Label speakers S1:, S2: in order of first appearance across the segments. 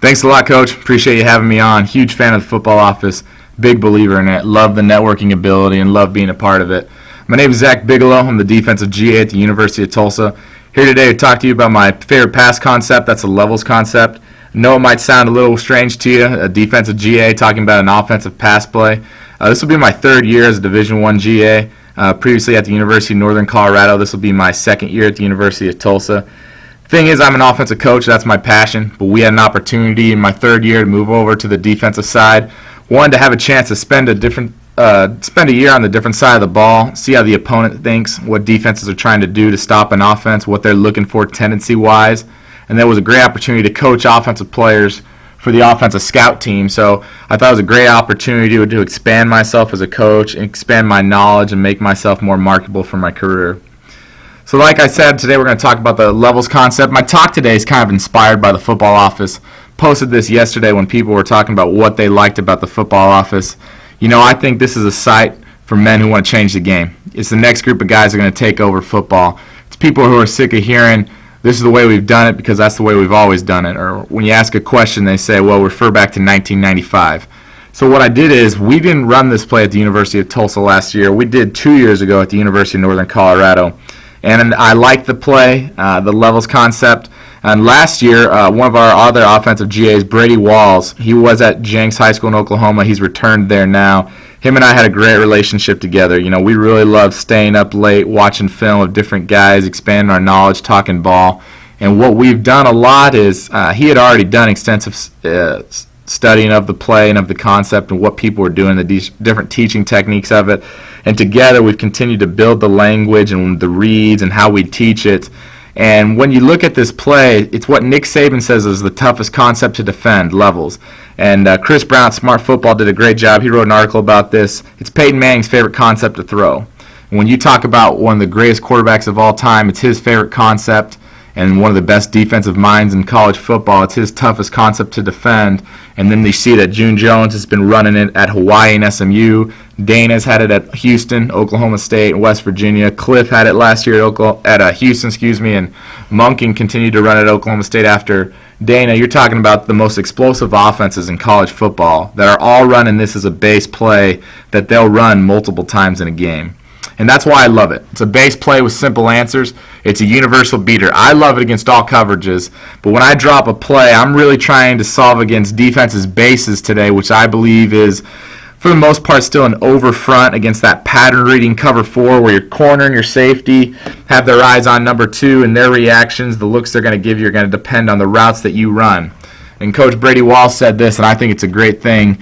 S1: Thanks a lot, Coach. Appreciate you having me on. Huge fan of the football office. Big believer in it. Love the networking ability and love being a part of it. My name is Zak Bigelow. I'm the defensive GA at the University of Tulsa. Here today to talk to you about my favorite pass concept. That's the levels concept. I know it might sound a little strange to you, a defensive GA talking about an offensive pass play. This will be my third year as a Division I GA. Previously at the University of Northern Colorado. This will be my second year at the University of Tulsa. Thing is, I'm an offensive coach. That's my passion. But we had an opportunity in my third year to move over to the defensive side. Wanted to have a chance to spend a year on the different side of the ball, see how the opponent thinks, what defenses are trying to do to stop an offense, what they're looking for tendency-wise. And that was a great opportunity to coach offensive players for the offensive scout team. So I thought it was a great opportunity to expand myself as a coach, and expand my knowledge, and make myself more marketable for my career. So like I said, today we're going to talk about the levels concept. My talk today is kind of inspired by the football office. Posted this yesterday when people were talking about what they liked about the football office. You know, I think this is a site for men who want to change the game. It's the next group of guys that are going to take over football. It's people who are sick of hearing, this is the way we've done it because that's the way we've always done it. Or when you ask a question, they say, well, refer back to 1995. So what I did is, we didn't run this play at the University of Tulsa last year. We did 2 years ago at the University of Northern Colorado. And I like the play, the levels concept. And last year, one of our other offensive GAs, Brady Walls, he was at Jenks High School in Oklahoma. He's returned there now. Him and I had a great relationship together. You know, we really love staying up late, watching film of different guys, expanding our knowledge, talking ball. And what we've done a lot is, he had already done extensive studying of the play and of the concept and what people were doing, the different teaching techniques of it. And together we've continued to build the language and the reads and how we teach it. And when you look at this play, it's what Nick Saban says is the toughest concept to defend, levels. And Chris Brown at Smart Football did a great job. He wrote an article about this. It's Peyton Manning's favorite concept to throw. And when you talk about one of the greatest quarterbacks of all time, it's his favorite concept. And one of the best defensive minds in college football, it's his toughest concept to defend. And then you see that June Jones has been running it at Hawaii and SMU. Dana's had it at Houston, Oklahoma State, and West Virginia. Cliff had it last year at Houston, and Monken continued to run it at Oklahoma State after Dana. You're talking about the most explosive offenses in college football that are all running this as a base play that they'll run multiple times in a game. And that's why I love it. It's a base play with simple answers. It's a universal beater. I love it against all coverages. But when I drop a play, I'm really trying to solve against defenses' bases today, which I believe is, for the most part, still an over front against that pattern reading cover 4 where your corner and your safety have their eyes on number 2, and their reactions, the looks they're going to give you, are going to depend on the routes that you run. And Coach Brady Walls said this, and I think it's a great thing.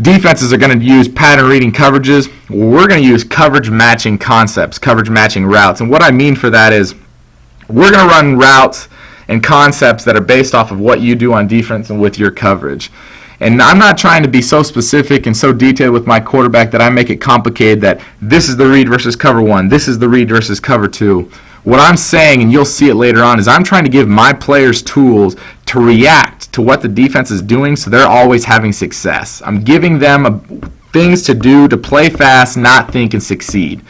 S1: Defenses are going to use pattern reading coverages. We're going to use coverage matching concepts, coverage matching routes. And what I mean for that is, we're going to run routes and concepts that are based off of what you do on defense and with your coverage. And I'm not trying to be so specific and so detailed with my quarterback that I make it complicated that this is the read versus cover 1, this is the read versus cover 2. What I'm saying, and you'll see it later on, is I'm trying to give my players tools to react to what the defense is doing so they're always having success. I'm giving them things to do to play fast, not think, and succeed.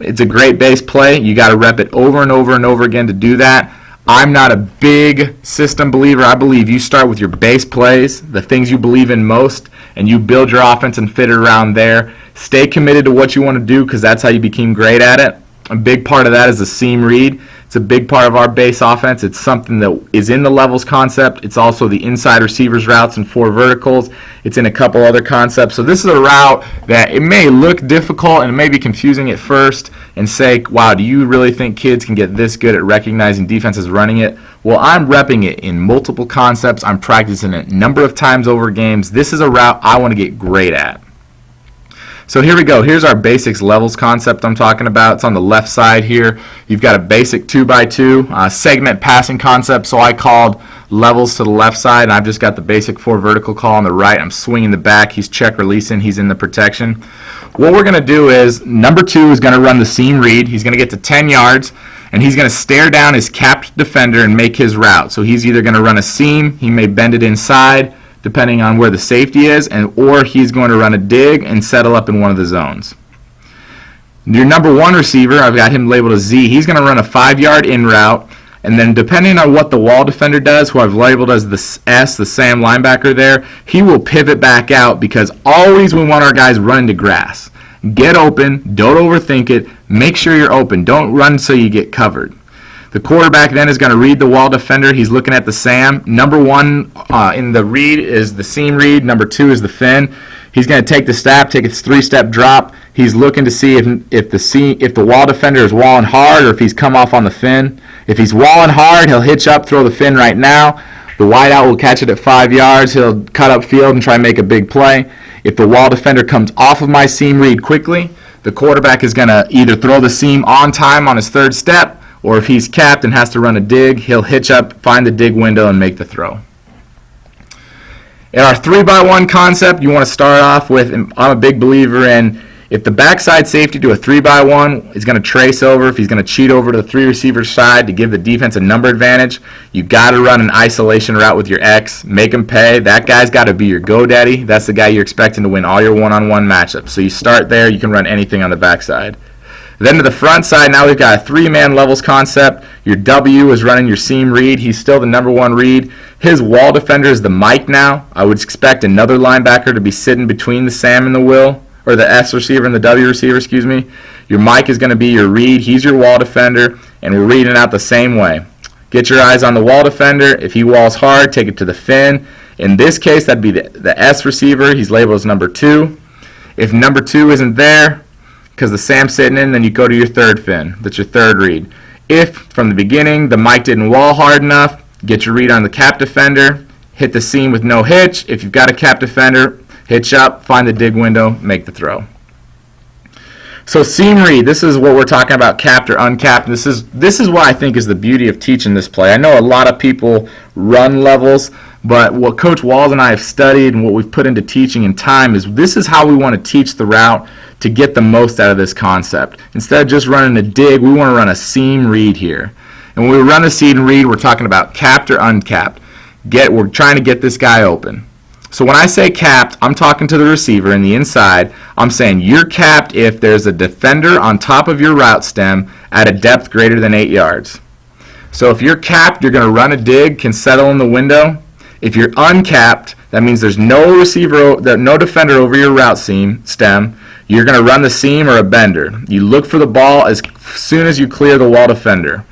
S1: It's a great base play. You got to rep it over and over and over again to do that. I'm not a big system believer. I believe you start with your base plays, the things you believe in most, and you build your offense and fit it around there. Stay committed to what you want to do because that's how you become great at it. A big part of that is the seam read. It's a big part of our base offense. It's something that is in the levels concept. It's also the inside receivers routes and 4 verticals. It's in a couple other concepts. So this is a route that it may look difficult and it may be confusing at first and say, wow, do you really think kids can get this good at recognizing defenses running it? Well, I'm repping it in multiple concepts. I'm practicing it a number of times over games. This is a route I want to get great at. So here we go. Here's our basics levels concept I'm talking about. It's on the left side here. You've got a basic 2x2 segment passing concept. So I called levels to the left side, and I've just got the basic 4 vertical call on the right. I'm swinging the back. He's check releasing. He's in the protection. What we're going to do is number 2 is going to run the seam read. He's going to get to 10 yards, and he's going to stare down his capped defender and make his route. So he's either going to run a seam. He may bend it inside, depending on where the safety is, or he's going to run a dig and settle up in one of the zones. Your number 1 receiver, I've got him labeled as Z. He's going to run a 5-yard in route, And then depending on what the wall defender does, who I've labeled as the S, the Sam linebacker there, he will pivot back out, because always we want our guys running to grass. Get open, don't overthink it, make sure you're open, don't run so you get covered. The quarterback then is going to read the wall defender. He's looking at the Sam. Number 1 in the read is the seam read. Number 2 is the fin. He's going to take the snap, take a 3-step drop. He's looking to see if the wall defender is walling hard or if he's come off on the fin. If he's walling hard, he'll hitch up, throw the fin right now. The wideout will catch it at 5 yards. He'll cut up field and try and make a big play. If the wall defender comes off of my seam read quickly, the quarterback is going to either throw the seam on time on his 3rd step, or if he's capped and has to run a dig, he'll hitch up, find the dig window, and make the throw. In our 3-by-1 concept, you want to start off with, I'm a big believer in, if the backside safety to a 3-by-1 is going to trace over, if he's going to cheat over to the 3 receiver side to give the defense a number advantage, you got to run an isolation route with your X, make him pay. That guy's got to be your go-daddy. That's the guy you're expecting to win all your one-on-one matchups. So you start there, you can run anything on the backside. Then to the front side, now we've got a 3-man levels concept. Your W is running your seam read. He's still the number 1 read. His wall defender is the Mike now. I would expect another linebacker to be sitting between the Sam and the Will, or the S receiver and the W receiver, excuse me. Your Mike is going to be your read. He's your wall defender, and we're reading out the same way. Get your eyes on the wall defender. If he walls hard, take it to the fin. In this case, that'd be the S receiver. He's labeled as number 2. If number 2 isn't there, because the Sam's sitting in, then you go to your 3rd fin. That's your 3rd read. If, from the beginning, the Mike didn't wall hard enough, get your read on the cap defender, hit the seam with no hitch. If you've got a cap defender, hitch up, find the dig window, make the throw. So seam read, this is what we're talking about, capped or uncapped. This is what I think is the beauty of teaching this play. I know a lot of people run levels, but what Coach Walls and I have studied and what we've put into teaching in time is this is how we want to teach the route to get the most out of this concept. Instead of just running a dig, we want to run a seam read here. And when we run a seam read, we're talking about capped or uncapped. We're trying to get this guy open. So when I say capped, I'm talking to the receiver in the inside. I'm saying you're capped if there's a defender on top of your route stem at a depth greater than 8 yards. So if you're capped, you're going to run a dig, can settle in the window. If you're uncapped, that means there's no defender over your route stem. You're going to run the seam or a bender. You look for the ball as soon as you clear the wall defender.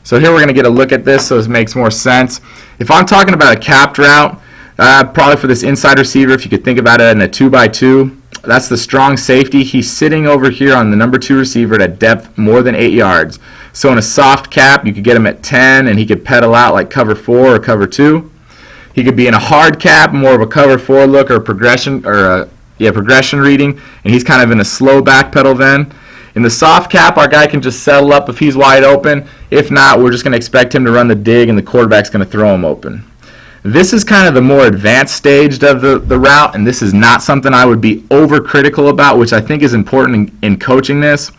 S1: So here we're going to get a look at this so this makes more sense. If I'm talking about a capped route, probably for this inside receiver, if you could think about it in a 2-by-2, that's the strong safety. He's sitting over here on the number 2 receiver at a depth more than 8 yards. So in a soft cap, you could get him at 10 and he could pedal out like cover 4 or cover 2. He could be in a hard cap, more of a cover 4 look or progression reading, and he's kind of in a slow back pedal then. In the soft cap, our guy can just settle up if he's wide open. If not, we're just going to expect him to run the dig and the quarterback's going to throw him open. This is kind of the more advanced stage of the route, and this is not something I would be overcritical about, which I think is important in coaching this.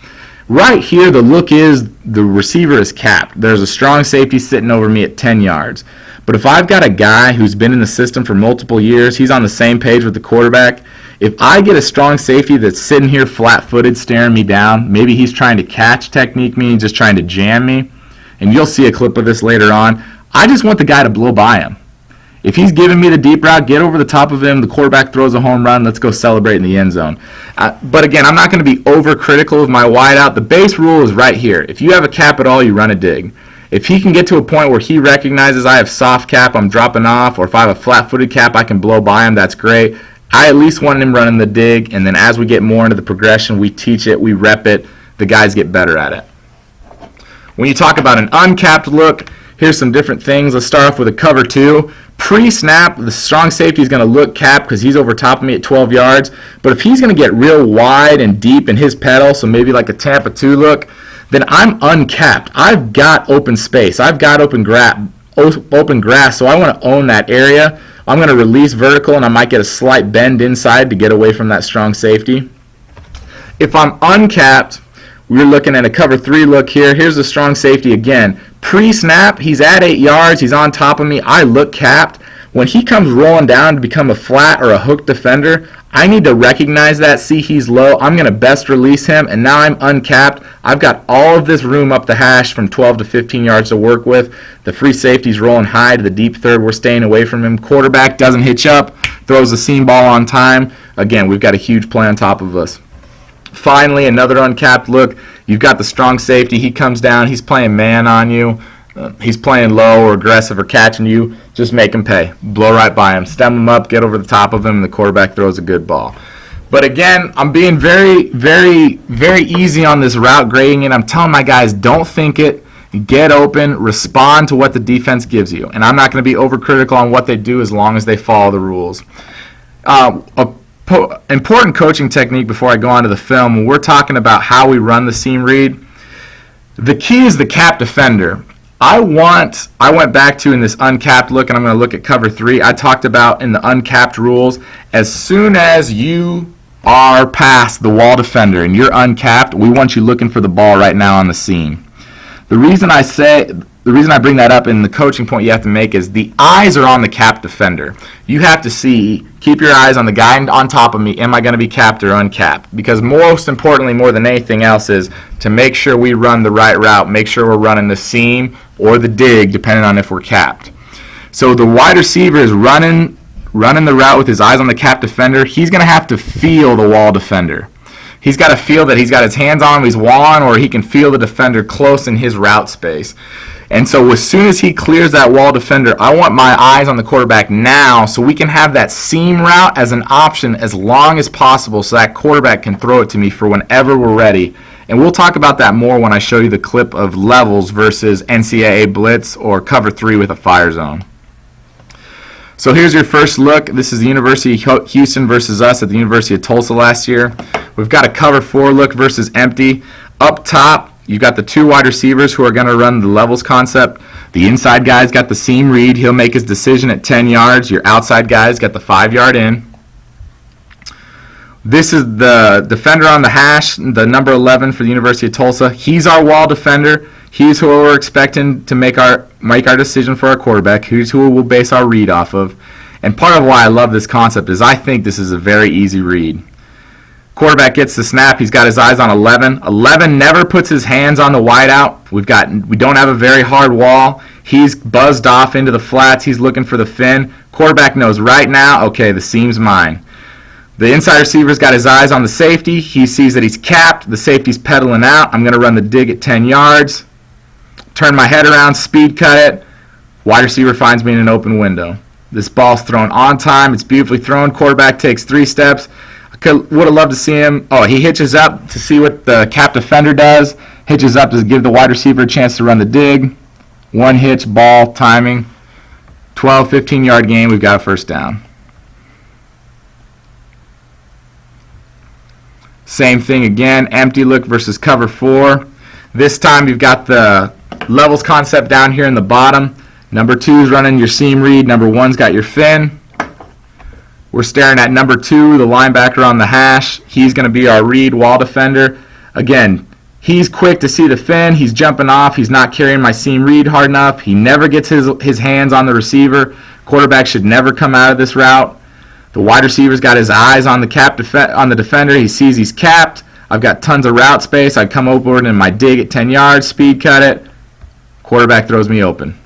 S1: Right here, the look is the receiver is capped. There's a strong safety sitting over me at 10 yards. But if I've got a guy who's been in the system for multiple years, he's on the same page with the quarterback, if I get a strong safety that's sitting here flat-footed staring me down, maybe he's trying to catch technique me, just trying to jam me, and you'll see a clip of this later on, I just want the guy to blow by him. If he's giving me the deep route, get over the top of him, the quarterback throws a home run, let's go celebrate in the end zone. But again, I'm not going to be overcritical of my wideout. The base rule is right here. If you have a cap at all, you run a dig. If he can get to a point where he recognizes I have soft cap, I'm dropping off, or if I have a flat-footed cap, I can blow by him, that's great. I at least want him running the dig, and then as we get more into the progression, we teach it, we rep it, the guys get better at it. When you talk about an uncapped look, here's some different things. Let's start off with a cover 2. Pre-snap, the strong safety is going to look capped because he's over top of me at 12 yards. But if he's going to get real wide and deep in his pedal, so maybe like a Tampa 2 look, then I'm uncapped. I've got open space. I've got open grass, so I want to own that area. I'm going to release vertical, and I might get a slight bend inside to get away from that strong safety. If I'm uncapped, we're looking at a cover 3 look here. Here's the strong safety again. Pre-snap, he's at 8 yards. He's on top of me. I look capped. When he comes rolling down to become a flat or a hook defender, I need to recognize that, see he's low. I'm going to best release him, and now I'm uncapped. I've got all of this room up the hash from 12 to 15 yards to work with. The free safety's rolling high to the deep third. We're staying away from him. Quarterback doesn't hitch up, throws the seam ball on time. Again, we've got a huge play on top of us. Finally, another uncapped look. You've got the strong safety. He comes down. He's playing man on you. He's playing low or aggressive or catching you. Just make him pay. Blow right by him. Stem him up. Get over the top of him. And the quarterback throws a good ball. But again, I'm being very, very, very easy on this route grading. And I'm telling my guys, don't think it. Get open. Respond to what the defense gives you. And I'm not going to be overcritical on what they do as long as they follow the rules. Important coaching technique before I go on to the film. When we're talking about how we run the seam read, the key is the cap defender. I went back to in this uncapped look, and I'm going to look at cover 3. I talked about in the uncapped rules, as soon as you are past the wall defender and you're uncapped, we want you looking for the ball right now on the seam. The reason I bring that up in the coaching point you have to make is the eyes are on the cap defender. You have to see, keep your eyes on the guy on top of me. Am I going to be capped or uncapped? Because most importantly, more than anything else, is to make sure we run the right route. Make sure we're running the seam or the dig, depending on if we're capped. So the wide receiver is running the route with his eyes on the cap defender. He's going to have to feel the wall defender. He's got to feel that he's got his hands on him, he's walling, or he can feel the defender close in his route space. And so as soon as he clears that wall defender, I want my eyes on the quarterback now so we can have that seam route as an option as long as possible so that quarterback can throw it to me for whenever we're ready. And we'll talk about that more when I show you the clip of levels versus NCAA blitz or cover 3 with a fire zone. So here's your first look. This is the University of Houston versus us at the University of Tulsa last year. We've got a cover 4 look versus empty. Up top, you've got the 2 wide receivers who are going to run the levels concept. The inside guy's got the seam read. He'll make his decision at 10 yards. Your outside guy's got the 5-yard in. This is the defender on the hash, the number 11 for the University of Tulsa. He's our wall defender. He's who we're expecting to make our decision for our quarterback. He's who we'll base our read off of. And part of why I love this concept is I think this is a very easy read. Quarterback gets the snap. He's got his eyes on 11. 11 never puts his hands on the wideout. We don't have a very hard wall. He's buzzed off into the flats. He's looking for the fin. Quarterback knows right now, okay, the seam's mine. The inside receiver's got his eyes on the safety. He sees that he's capped. The safety's pedaling out. I'm going to run the dig at 10 yards. Turn my head around, speed cut it. Wide receiver finds me in an open window. This ball's thrown on time. It's beautifully thrown. Quarterback takes 3 steps. Would have loved to see him. Oh, he hitches up to see what the cap defender does. Hitches up to give the wide receiver a chance to run the dig. 1 hitch, ball, timing. 12, 15-yard gain. We've got a first down. Same thing again. Empty look versus cover 4. This time you've got the levels concept down here in the bottom. Number 2 is running your seam read. Number 1's got your fin. We're staring at number 2, the linebacker on the hash. He's going to be our read wall defender. Again, he's quick to see the fin. He's jumping off. He's not carrying my seam read hard enough. He never gets his hands on the receiver. Quarterback should never come out of this route. The wide receiver's got his eyes on the defender. He sees he's capped. I've got tons of route space. I come over in my dig at 10 yards, speed cut it. Quarterback throws me open.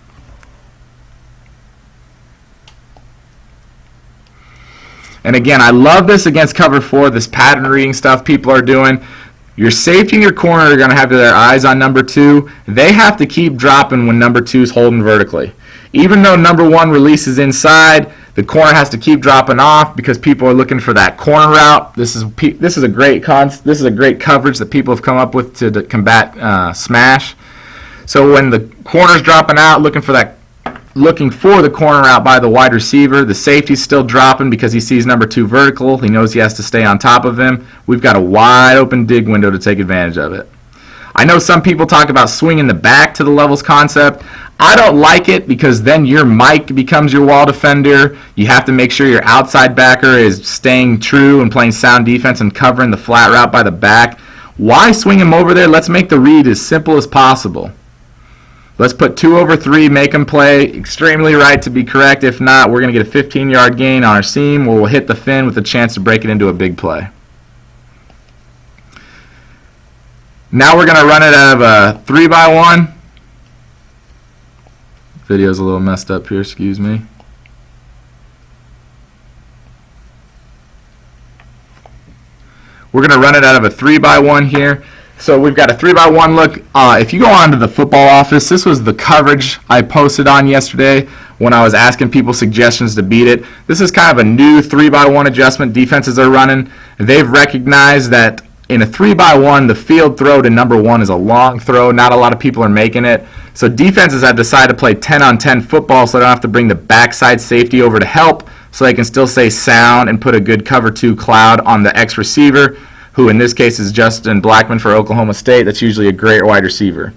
S1: And again, I love this against cover 4, this pattern reading stuff people are doing. Your safety and your corner are going to have their eyes on number 2. They have to keep dropping when number 2 is holding vertically. Even though number 1 releases inside, the corner has to keep dropping off because people are looking for that corner route. This is a great coverage that people have come up with to combat smash. So when the corner's dropping out, looking for the corner out by the wide receiver, the safety's still dropping because he sees number 2 vertical. He knows he has to stay on top of him. We've got a wide open dig window to take advantage of it. I know some people talk about swinging the back to the levels concept. I don't like it because then your Mike becomes your wall defender. You have to make sure your outside backer is staying true and playing sound defense and covering the flat route by the back. Why swing him over there? Let's make the read as simple as possible. Let's put 2 over 3, make them play extremely right to be correct. If not, we're going to get a 15-yard gain on our seam where we'll hit the fin with a chance to break it into a big play. Now we're going to run it out of a 3x1. Video's a little messed up here, excuse me. We're going to run it out of a 3x1 here. So we've got a 3x1 look. If you go on to the football office, this was the coverage I posted on yesterday when I was asking people suggestions to beat it. This is kind of a new 3x1 adjustment defenses are running. They've recognized that in a 3x1, the field throw to number 1 is a long throw. Not a lot of people are making it. So defenses have decided to play 10-on-10 football so they don't have to bring the backside safety over to help, so they can still stay sound and put a good cover 2 cloud on the X receiver, who in this case is Justin Blackman for Oklahoma State. That's usually a great wide receiver.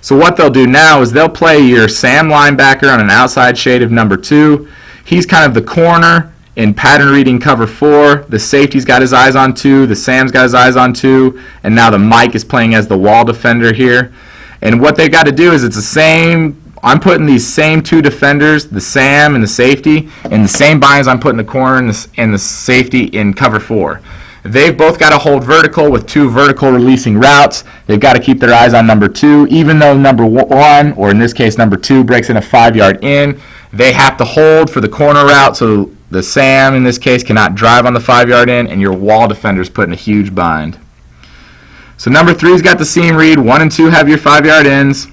S1: So what they'll do now is they'll play your Sam linebacker on an outside shade of number 2. He's kind of the corner in pattern reading cover 4. The safety's got his eyes on 2. The Sam's got his eyes on 2. And now the Mike is playing as the wall defender here. And what they've got to do is it's the same. I'm putting these same 2 defenders, the Sam and the safety, in the same binds I'm putting the corner and the safety in cover 4. They've both got to hold vertical with 2 vertical releasing routes. They've got to keep their eyes on number 2. Even though number 1, or in this case number 2, breaks in a 5-yard in, they have to hold for the corner route, so the Sam in this case cannot drive on the 5-yard in, and your wall defender's put in a huge bind. So number 3's got the seam read. 1 and 2 have your 5-yard ins.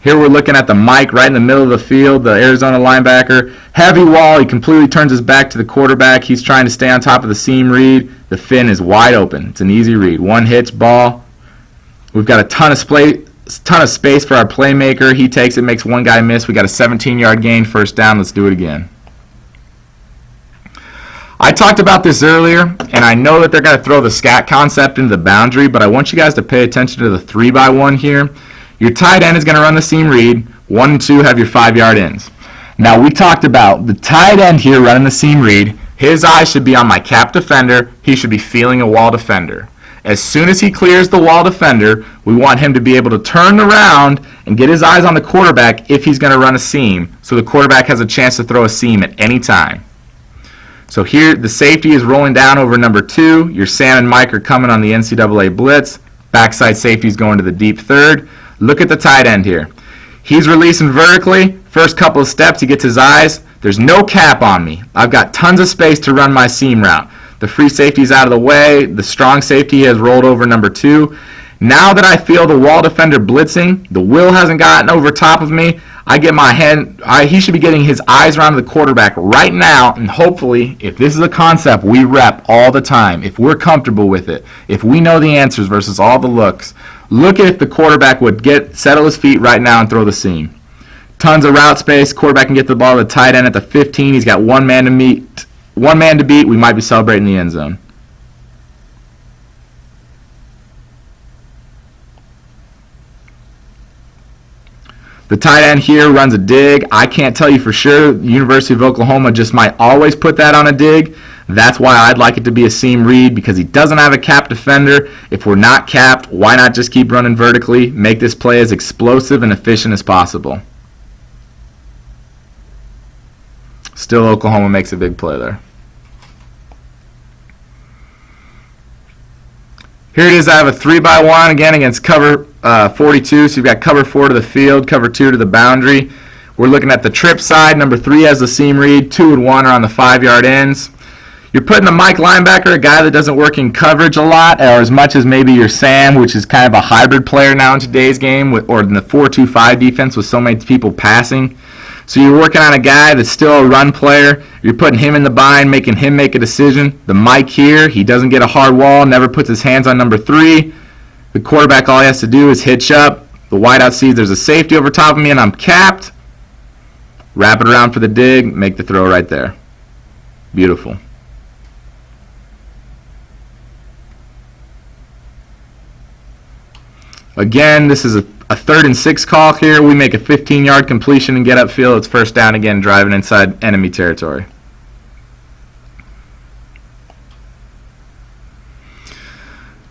S1: Here we're looking at the Mike right in the middle of the field, the Arizona linebacker. Heavy wall. He completely turns his back to the quarterback. He's trying to stay on top of the seam read. The fin is wide open. It's an easy read. 1 hitch, ball. We've got a ton of space for our playmaker. He takes it, makes 1 guy miss. We got a 17-yard gain, first down. Let's do it again. I talked about this earlier, and I know that they're going to throw the scat concept into the boundary, but I want you guys to pay attention to the 3x1 here. Your tight end is going to run the seam read. 1 and 2 have your 5-yard ins. Now, we talked about the tight end here running the seam read. His eyes should be on my cap defender. He should be feeling a wall defender. As soon as he clears the wall defender, we want him to be able to turn around and get his eyes on the quarterback if he's going to run a seam, so the quarterback has a chance to throw a seam at any time. So here, the safety is rolling down over number 2. Your Sam and Mike are coming on the NCAA blitz. Backside safety is going to the deep third. Look at the tight end here. He's releasing vertically. First couple of steps, he gets his eyes. There's no cap on me. I've got tons of space to run my seam route. The free safety is out of the way. The strong safety has rolled over number 2. Now that I feel the wall defender blitzing, the will hasn't gotten over top of me, I get my hand, he should be getting his eyes around the quarterback right now, and hopefully, if this is a concept we rep all the time, if we're comfortable with it, if we know the answers versus all the looks, look at if the quarterback would settle his feet right now and throw the seam. Tons of route space. Quarterback can get the ball to the tight end at the 15. He's got one man to beat. We might be celebrating the end zone. The tight end here runs a dig. I can't tell you for sure. The University of Oklahoma just might always put that on a dig. That's why I'd like it to be a seam read, because he doesn't have a capped defender. If we're not capped, why not just keep running vertically, make this play as explosive and efficient as possible. Still, Oklahoma makes a big play there. Here it is. I have a 3x1 again against cover 42. So you've got cover 4 to the field, cover 2 to the boundary. We're looking at the trip side. Number 3 has the seam read. 2 and 1 are on the 5-yard ends. You're putting a Mike linebacker, a guy that doesn't work in coverage a lot, or as much as maybe your Sam, which is kind of a hybrid player now in today's game, or in the 4-2-5 defense with so many people passing. So you're working on a guy that's still a run player. You're putting him in the bind, making him make a decision. The Mike here, he doesn't get a hard wall, never puts his hands on number 3. The quarterback, all he has to do is hitch up. The wideout sees there's a safety over top of me and I'm capped. Wrap it around for the dig, make the throw right there. Beautiful. Again, this is a 3rd and 6 call here. We make a 15-yard completion and get upfield. It's first down again, driving inside enemy territory.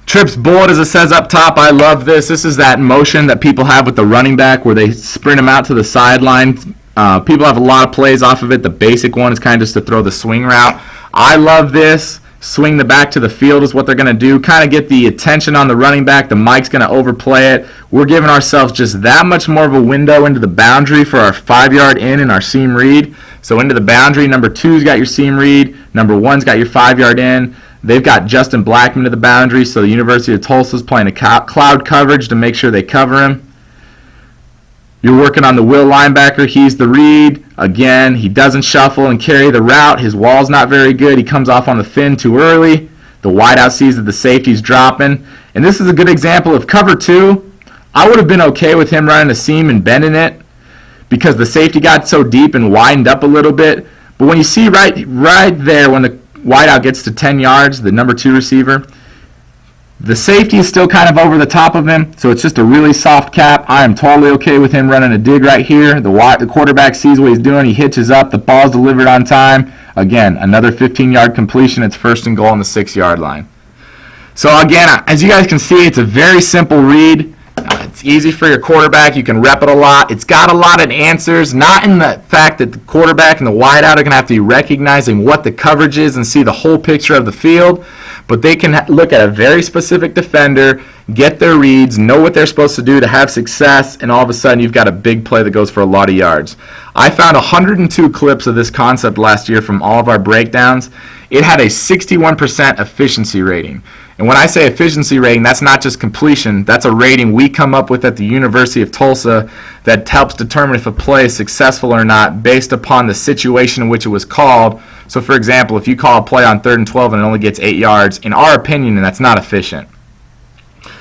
S1: Trips bullet, as it says up top. I love this. This is that motion that people have with the running back where they sprint them out to the sideline. People have a lot of plays off of it. The basic one is kind of just to throw the swing route. I love this. Swing the back to the field is what they're going to do. Kind of get the attention on the running back. The Mike's going to overplay it. We're giving ourselves just that much more of a window into the boundary for our 5-yard in and our seam read. So into the boundary, number 2's got your seam read. Number 1's got your 5-yard in. They've got Justin Blackman to the boundary, so the University of Tulsa is playing a cloud coverage to make sure they cover him. You're working on the will linebacker. He's the read. Again, he doesn't shuffle and carry the route. His wall's not very good. He comes off on the fin too early. The wideout sees that the safety's dropping. And this is a good example of cover 2. I would have been okay with him running a seam and bending it because the safety got so deep and widened up a little bit. But when you see right there when the wideout gets to 10 yards, the number 2 receiver, the safety is still kind of over the top of him, so it's just a really soft cap. I am totally okay with him running a dig right here. The quarterback sees what he's doing. He hitches up. The ball's delivered on time. Again, another 15-yard completion. It's 1st and goal on the 6-yard line. So again, as you guys can see, it's a very simple read. It's easy for your quarterback. You can rep it a lot. It's got a lot of answers, not in the fact that the quarterback and the wideout are going to have to be recognizing what the coverage is and see the whole picture of the field, but they can look at a very specific defender, get their reads, know what they're supposed to do to have success, and all of a sudden you've got a big play that goes for a lot of yards. I found 102 clips of this concept last year from all of our breakdowns. It had a 61% efficiency rating. And when I say efficiency rating, that's not just completion. That's a rating we come up with at the University of Tulsa that helps determine if a play is successful or not based upon the situation in which it was called. So, for example, if you call a play on 3rd and 12 and it only gets 8 yards, in our opinion, that's not efficient.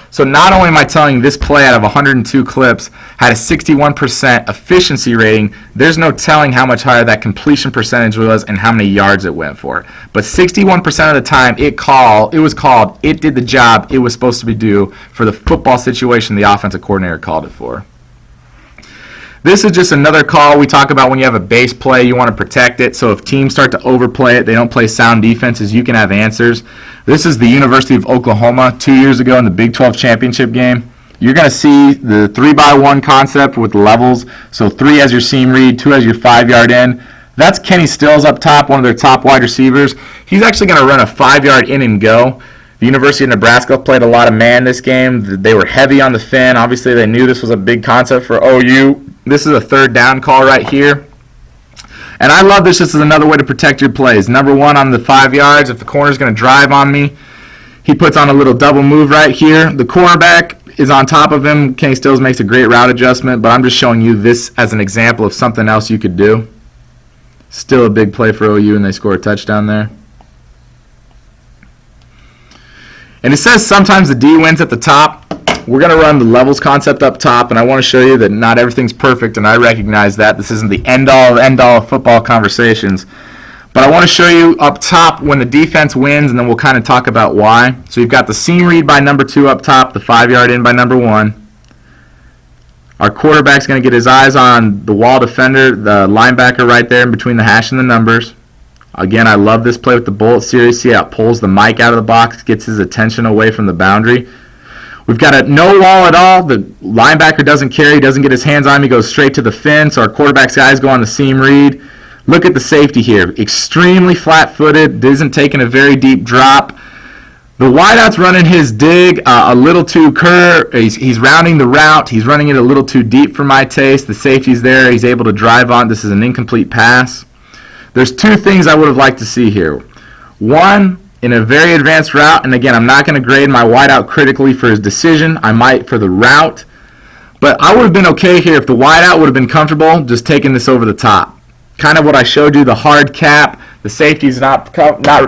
S1: So not only am I telling you this play out of 102 clips had a 61% efficiency rating, there's no telling how much higher that completion percentage was and how many yards it went for. But 61% of the time it did the job it was supposed to be do for the football situation the offensive coordinator called it for. This is just another call we talk about when you have a base play, you want to protect it. So if teams start to overplay it, they don't play sound defenses, you can have answers. This is the University of Oklahoma 2 years ago in the Big 12 championship game. You're going to see the 3-by-1 concept with levels. So 3 as your seam read, 2 as your 5-yard in. That's Kenny Stills up top, one of their top wide receivers. He's actually going to run a 5-yard in and go. The University of Nebraska played a lot of man this game. They were heavy on the fin. Obviously, they knew this was a big concept for OU. This is a 3rd down call right here. And I love this just as another way to protect your plays. Number 1 on the 5 yards, if the corner's going to drive on me, he puts on a little double move right here. The cornerback is on top of him. Kenny Stills makes a great route adjustment, but I'm just showing you this as an example of something else you could do. Still a big play for OU, and they score a touchdown there. And it says sometimes the D wins at the top. We're going to run the levels concept up top, and I want to show you that not everything's perfect, and I recognize that. This isn't the end-all of football conversations. But I want to show you up top when the defense wins, and then we'll kind of talk about why. So you've got the seam read by number 2 up top, the 5-yard in by number 1. Our quarterback's going to get his eyes on the wall defender, the linebacker right there in between the hash and the numbers. Again, I love this play with the bullet series. See how it pulls the Mike out of the box, gets his attention away from the boundary. We've got a no wall at all. The linebacker doesn't carry, doesn't get his hands on him. He goes straight to the fin, so our quarterback's eyes go on the seam read. Look at the safety here. Extremely flat-footed, isn't taking a very deep drop. The wideout's running his dig a little too he's rounding the route. He's running it a little too deep for my taste. The safety's there. He's able to drive on. This is an incomplete pass. There's 2 things I would have liked to see here. One, in a very advanced route, and again, I'm not going to grade my wideout critically for his decision. I might for the route. But I would have been okay here if the wideout would have been comfortable just taking this over the top. Kind of what I showed you, the hard cap. The safety's not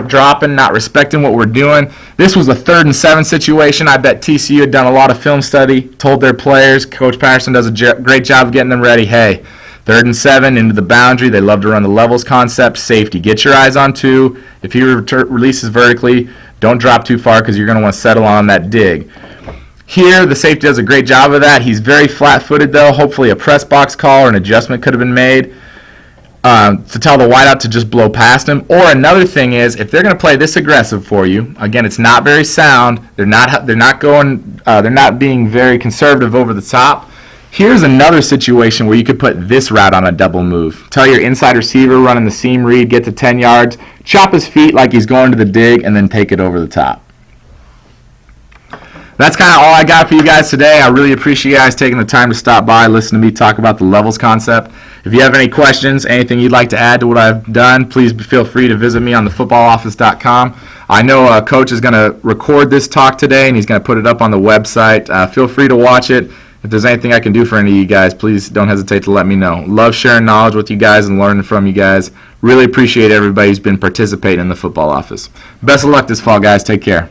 S1: dropping, not respecting what we're doing. This was a 3rd and 7 situation. I bet TCU had done a lot of film study, told their players. Coach Patterson does a great job of getting them ready. Hey, 3rd and 7 into the boundary. They love to run the levels concept. Safety, get your eyes on 2. If he releases vertically, don't drop too far because you're going to want to settle on that dig. Here, the safety does a great job of that. He's very flat-footed, though. Hopefully a press box call or an adjustment could have been made. to tell the wideout to just blow past him. Or another thing is, if they're going to play this aggressive for you, again, it's not very sound. They're not being very conservative over the top. Here's another situation where you could put this route on a double move. Tell your inside receiver running the seam read, get to 10 yards, chop his feet like he's going to the dig, and then take it over the top. That's kind of all I got for you guys today. I really appreciate you guys taking the time to stop by, listen to me talk about the levels concept. If you have any questions, anything you'd like to add to what I've done, please feel free to visit me on thefootballoffice.com. I know Coach is going to record this talk today, and he's going to put it up on the website. Feel free to watch it. If there's anything I can do for any of you guys, please don't hesitate to let me know. Love sharing knowledge with you guys and learning from you guys. Really appreciate everybody who's been participating in the football office. Best of luck this fall, guys. Take care.